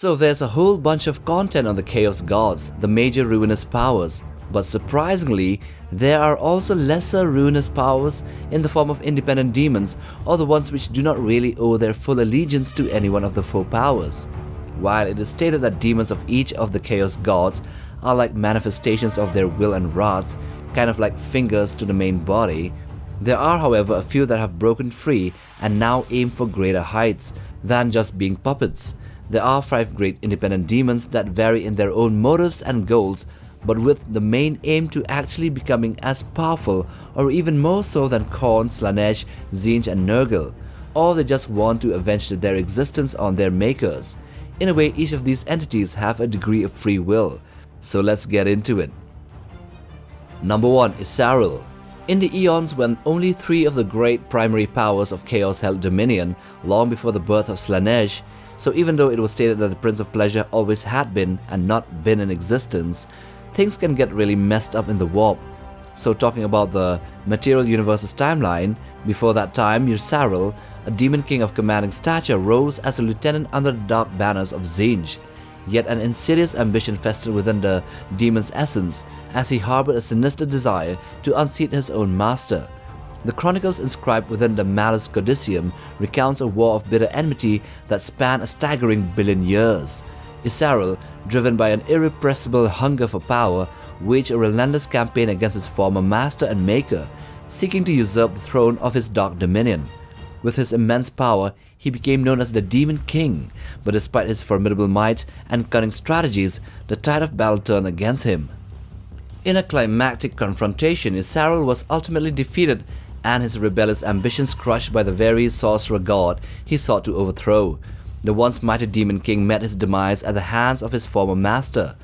So there's a whole bunch of content on the Chaos Gods, the major ruinous powers, but surprisingly, there are also lesser ruinous powers in the form of independent demons or the ones which do not really owe their full allegiance to any one of the four powers. While it is stated that demons of each of the Chaos Gods are like manifestations of their will and wrath, kind of like fingers to the main body, there are however a few that have broken free and now aim for greater heights than just being puppets. There are 5 great independent demons that vary in their own motives and goals, but with the main aim to actually becoming as powerful or even more so than Khorne, Slaanesh, Tzeentch and Nurgle, or they just want to avenge their existence on their makers. In a way, each of these entities have a degree of free will, so let's get into it. Number 1 is Isaril. In the eons when only 3 of the great primary powers of Chaos held dominion, long before the birth of Slaanesh, so even though it was stated that the Prince of Pleasure always had been and not been in existence, things can get really messed up in the warp. So talking about the material universe's timeline, before that time Isaril, a demon king of commanding stature, rose as a lieutenant under the dark banners of Tzeentch. Yet an insidious ambition festered within the demon's essence, as he harbored a sinister desire to unseat his own master. The chronicles inscribed within the Malleus Codicium recounts a war of bitter enmity that spanned a staggering 1 billion years. Isaril, driven by an irrepressible hunger for power, waged a relentless campaign against his former master and maker, seeking to usurp the throne of his dark dominion. With his immense power, he became known as the Demon King, but despite his formidable might and cunning strategies, the tide of battle turned against him. In a climactic confrontation, Isaril was ultimately defeated and his rebellious ambitions crushed by the very sorcerer god he sought to overthrow. The once mighty Demon King met his demise at the hands of his former master.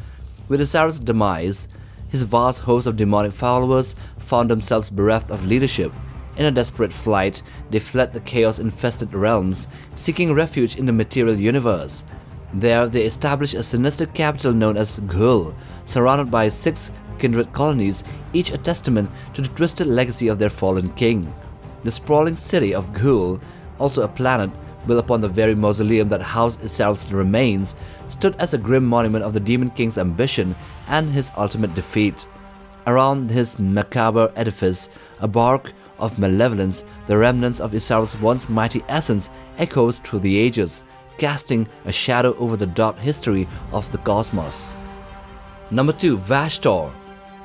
With Isaril's demise, his vast host of demonic followers found themselves bereft of leadership. In a desperate flight, they fled the chaos-infested realms, seeking refuge in the material universe. There, they established a sinister capital known as Ghul, surrounded by 6 kindred colonies, each a testament to the twisted legacy of their fallen king. The sprawling city of Ghul, also a planet built upon the very mausoleum that housed Isaril's remains, stood as a grim monument of the Demon King's ambition and his ultimate defeat. Around his macabre edifice, a bark of malevolence, the remnants of Isaril's once mighty essence echoes through the ages, casting a shadow over the dark history of the cosmos. Number 2. Vashar.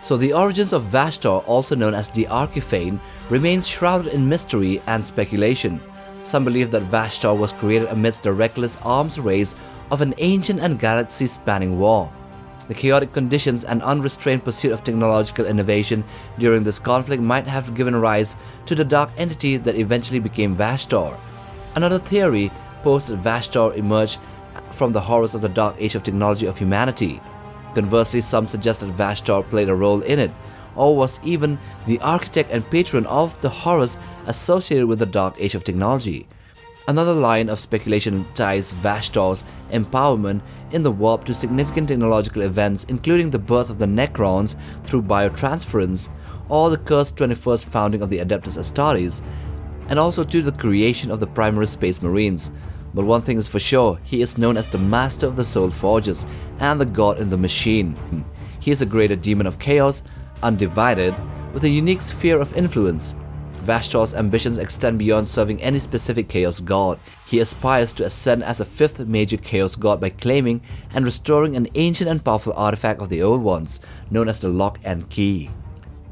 So the origins of Vashar, also known as the Archiphane, remains shrouded in mystery and speculation. Some believe that Vashar was created amidst the reckless arms race of an ancient and galaxy-spanning war. The chaotic conditions and unrestrained pursuit of technological innovation during this conflict might have given rise to the dark entity that eventually became Vashar. Another theory posed that Vashar emerged from the horrors of the dark age of technology of humanity. Conversely, some suggest that Vashar played a role in it, or was even the architect and patron of the horrors associated with the dark age of technology. Another line of speculation ties Vashar's empowerment in the warp to significant technological events, including the birth of the Necrons through biotransference, or the cursed 21st founding of the Adeptus Astartes, and also to the creation of the primary Space Marines. But one thing is for sure, he is known as the Master of the Soul Forges and the God in the Machine. He is a greater demon of chaos, undivided, with a unique sphere of influence. Vashar's ambitions extend beyond serving any specific chaos god. He aspires to ascend as a 5th major chaos god by claiming and restoring an ancient and powerful artifact of the old ones, known as the Lock and Key.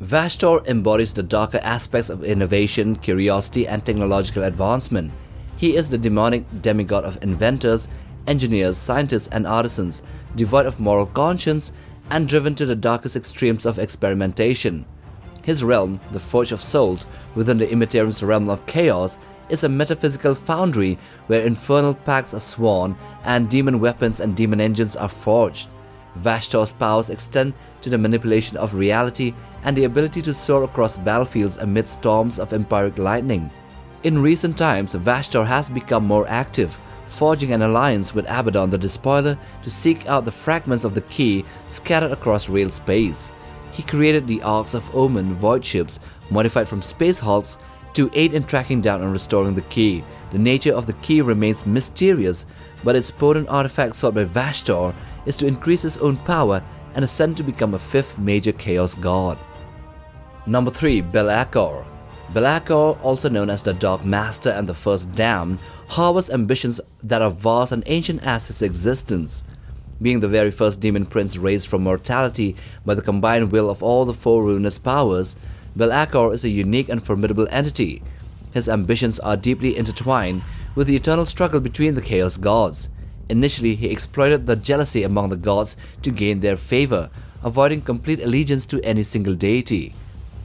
Vashar embodies the darker aspects of innovation, curiosity, and technological advancement. He is the demonic demigod of inventors, engineers, scientists, and artisans, devoid of moral conscience and driven to the darkest extremes of experimentation. His realm, the Forge of Souls, within the Immaterium's realm of chaos, is a metaphysical foundry where infernal pacts are sworn and demon weapons and demon engines are forged. Vashar's powers extend to the manipulation of reality and the ability to soar across battlefields amid storms of empyric lightning. In recent times, Vashar has become more active, forging an alliance with Abaddon the Despoiler to seek out the fragments of the key scattered across real space. He created the Arks of Omen void ships, modified from space hulks, to aid in tracking down and restoring the key. The nature of the key remains mysterious, but its potent artifact sought by Vashar is to increase his own power and ascend to become a fifth major chaos god. Number 3. Bel'akor. Bel'akor, also known as the Dark Master and the First Damned, harbors ambitions that are vast and ancient as his existence. Being the very first demon prince raised from mortality by the combined will of all the 4 ruinous powers, Bel'akor is a unique and formidable entity. His ambitions are deeply intertwined with the eternal struggle between the Chaos Gods. Initially, he exploited the jealousy among the gods to gain their favor, avoiding complete allegiance to any single deity.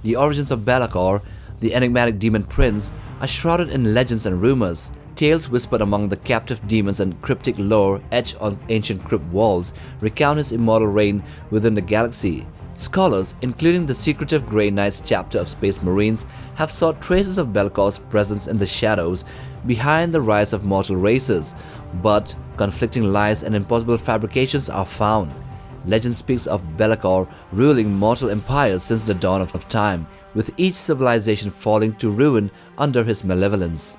The origins of Bel'akor, the enigmatic demon prince, are shrouded in legends and rumors. Tales whispered among the captive demons and cryptic lore etched on ancient crypt walls recount his immortal reign within the galaxy. Scholars, including the secretive Grey Knights chapter of Space Marines, have sought traces of Bel'akor's presence in the shadows behind the rise of mortal races, but conflicting lies and impossible fabrications are found. Legend speaks of Bel'akor ruling mortal empires since the dawn of time, with each civilization falling to ruin under his malevolence.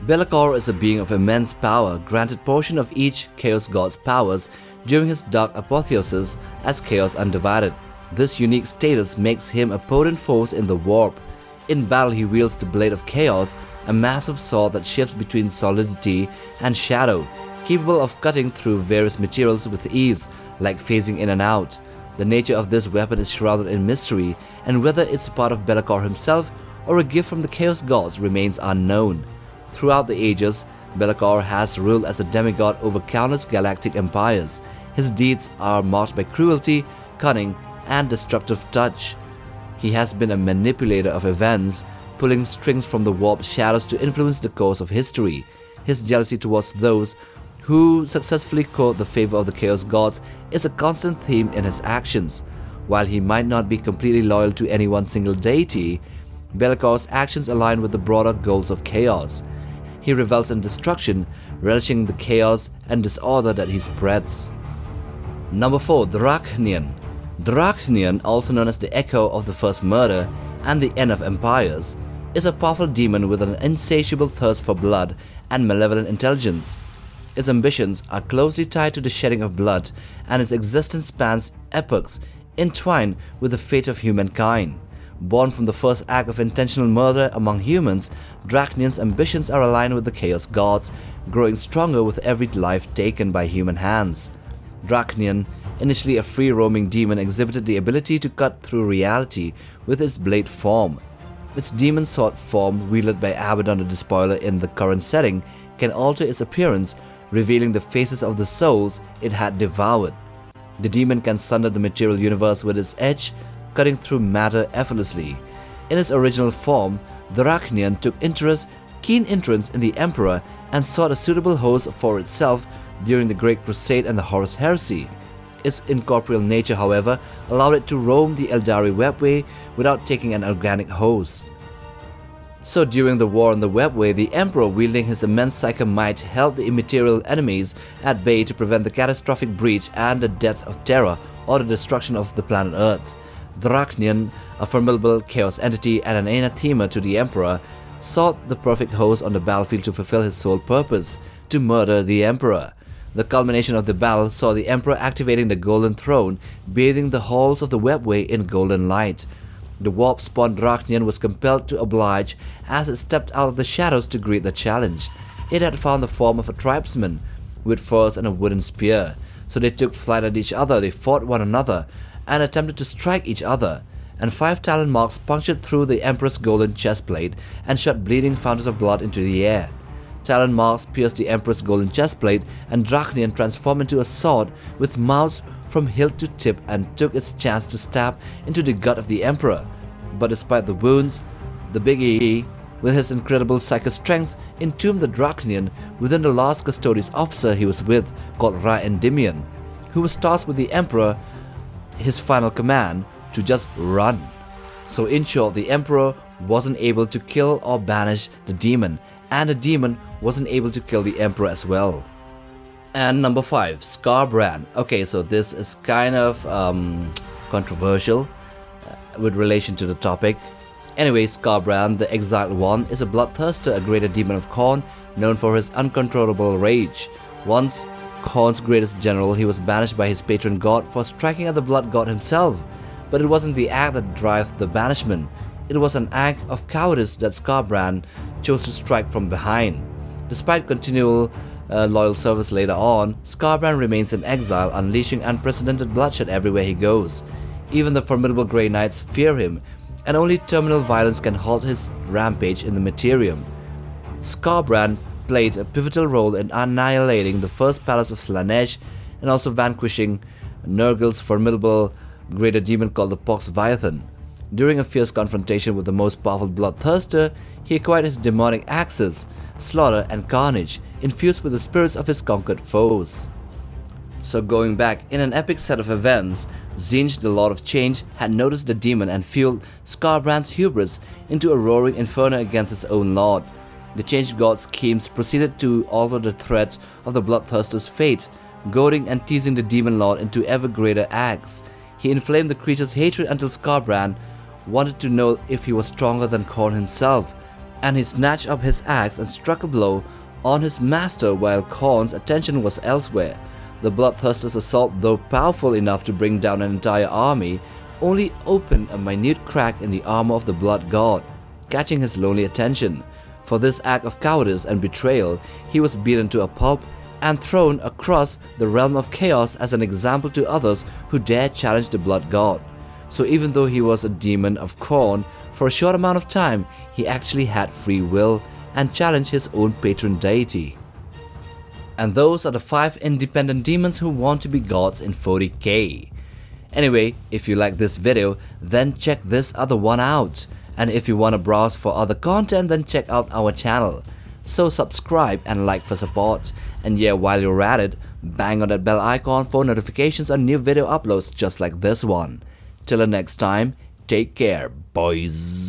Bel'akor is a being of immense power, granted portion of each Chaos God's powers during his dark apotheosis as Chaos Undivided. This unique status makes him a potent force in the warp. In battle he wields the Blade of Chaos, a massive sword that shifts between solidity and shadow, capable of cutting through various materials with ease, like phasing in and out. The nature of this weapon is shrouded in mystery, and whether it's a part of Bel'akor himself or a gift from the Chaos Gods remains unknown. Throughout the ages, Bel'akor has ruled as a demigod over countless galactic empires. His deeds are marked by cruelty, cunning, and destructive touch. He has been a manipulator of events, pulling strings from the warped shadows to influence the course of history. His jealousy towards those who successfully court the favor of the Chaos Gods is a constant theme in his actions. While he might not be completely loyal to any one single deity, Bel'akor's actions align with the broader goals of chaos. He revels in destruction, relishing the chaos and disorder that he spreads. Number 4. Draan. Draan, also known as the Echo of the First Murder and the End of Empires, is a powerful demon with an insatiable thirst for blood and malevolent intelligence. Its ambitions are closely tied to the shedding of blood, and its existence spans epochs entwined with the fate of humankind. Born from the first act of intentional murder among humans, Draan's ambitions are aligned with the Chaos Gods, growing stronger with every life taken by human hands. Draan, initially a free-roaming demon, exhibited the ability to cut through reality with its blade form. Its demon sword form, wielded by Abaddon the Despoiler in the current setting, can alter its appearance, revealing the faces of the souls it had devoured. The demon can sunder the material universe with its edge, cutting through matter effortlessly. In its original form, Draan took keen interest in the Emperor and sought a suitable host for itself during the Great Crusade and the Horus Heresy. Its incorporeal nature, however, allowed it to roam the Eldari webway without taking an organic host. So during the war on the webway, the Emperor, wielding his immense psychic might, held the immaterial enemies at bay to prevent the catastrophic breach and the death of Terra or the destruction of the planet Earth. Draan, a formidable chaos entity and an anathema to the Emperor, sought the perfect host on the battlefield to fulfill his sole purpose, to murder the Emperor. The culmination of the battle saw the Emperor activating the Golden Throne, bathing the halls of the webway in golden light. The warp-spawned Draan was compelled to oblige as it stepped out of the shadows to greet the challenge. It had found the form of a tribesman, with furs and a wooden spear, so they took flight at each other. They fought one another, and attempted to strike each other, and 5 talon marks punctured through the Emperor's golden chestplate and shot bleeding fountains of blood into the air. Talon marks pierced the Emperor's golden chestplate, and Draan transformed into a sword with mouths from hilt to tip and took its chance to stab into the gut of the Emperor. But despite the wounds, the Big E, with his incredible psychic strength, entombed the Draan within the last Custodes officer he was with, called Endymion, who was tasked with the Emperor his final command to just run. So in short, the Emperor wasn't able to kill or banish the demon, and the demon wasn't able to kill the Emperor as well. And number 5, Scarbran. Okay, so this is kind of controversial with relation to the topic. Anyway, Scarbran, the Exiled One, is a bloodthirster, a greater demon of Khorne, known for his uncontrollable rage. Once Khorne's greatest general, he was banished by his patron god for striking at the blood god himself. But it wasn't the act that drove the banishment. It was an act of cowardice that Scarbran chose to strike from behind. Despite continual loyal service later on, Scarbran remains in exile, unleashing unprecedented bloodshed everywhere he goes. Even the formidable Grey Knights fear him, and only terminal violence can halt his rampage in the Materium. Scarbran played a pivotal role in annihilating the first palace of Slaanesh and also vanquishing Nurgle's formidable greater demon called the Poxviathan. During a fierce confrontation with the most powerful bloodthirster, he acquired his demonic axes, slaughter and carnage, infused with the spirits of his conquered foes. So going back, in an epic set of events, Tzeentch, the Lord of Change, had noticed the demon and fueled Scarbran's hubris into a roaring inferno against his own lord. The Change God's schemes proceeded to alter the threat of the bloodthirster's fate, goading and teasing the demon lord into ever greater acts. He inflamed the creature's hatred until Scarbran wanted to know if he was stronger than Khorne himself, and he snatched up his axe and struck a blow on his master while Khorne's attention was elsewhere. The bloodthirster's assault, though powerful enough to bring down an entire army, only opened a minute crack in the armor of the blood god, catching his lonely attention. For this act of cowardice and betrayal, he was beaten to a pulp and thrown across the realm of chaos as an example to others who dared challenge the blood god. So even though he was a demon of Khorne, for a short amount of time, he actually had free will and challenged his own patron deity. And those are the 5 independent demons who want to be gods in 40k. Anyway, if you like this video, then check this other one out. And if you want to browse for other content, then check out our channel. So subscribe and like for support. And yeah, while you're at it, bang on that bell icon for notifications on new video uploads just like this one. Till the next time, take care, boys.